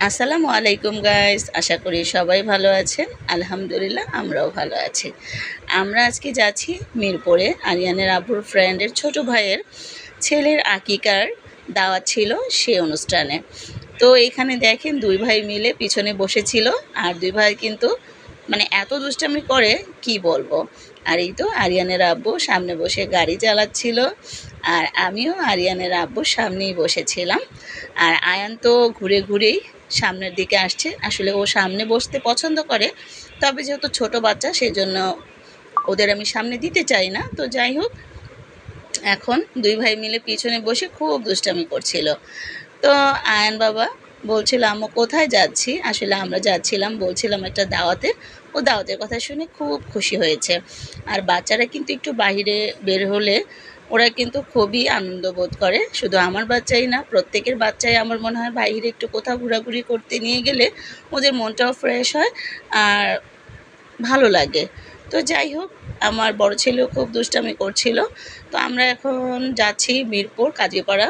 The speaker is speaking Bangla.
আসসালামু আলাইকুম গাইস, আশা করি সবাই ভালো আছেন। আলহামদুলিল্লাহ আমরাও ভালো আছি। আমরা আজকে যাচ্ছি মিরপুরে আরিয়ানের আব্বুর ফ্রেন্ডের ছোট ভাইয়ের ছেলের আকিকার দাওয়াত ছিল সে অনুষ্ঠানে। তো এখানে দেখেন দুই ভাই মিলে পিছনে বসেছিল, আর দুই ভাই কিন্তু মানে এত দুষ্টামি করে কি বলবো। আর এই তো আরিয়ানের আব্বু সামনে বসে গাড়ি চালাচ্ছিল, আর আমিও আরিয়ানের আব্বুর সামনেই বসেছিলাম। আর আয়ান তো ঘুরে ঘুরেই সামনের দিকে আসছে, আসলে ও সামনে বসতে পছন্দ করে, তবে যেহেতু ছোট বাচ্চা সেই জন্য ওদের আমি সামনে দিতে চাই না। তো যাই হোক, এখন দুই ভাই মিলে পিছনে বসে খুব দুষ্টামি করছিল। তো আয়ান বাবা বলছিল আম্মু কোথায় যাচ্ছি, আসলে আমরা যাচ্ছিলাম বলছিলাম একটা দাওয়াতে। ও দাওয়াতের কথা শুনে খুব খুশি হয়েছে। আর বাচ্চারা কিন্তু একটু বাইরে বের হলে ওরা কিন্তু খুবই আনন্দ বোধ করে। শুধু আমার বাচ্চাই না, প্রত্যেকের বাচ্চাই আমার মনে হয় বাইরে একটু কোথাও ঘোরাঘুরি করতে নিয়ে গেলে ওদের মনটাও ফ্রেশ হয় আর ভালো লাগে। তো যাই হোক, আমার বড় ছেলেও খুব দুষ্টামি করছিল। তো আমরা এখন যাচ্ছি মিরপুর কাজীপাড়া।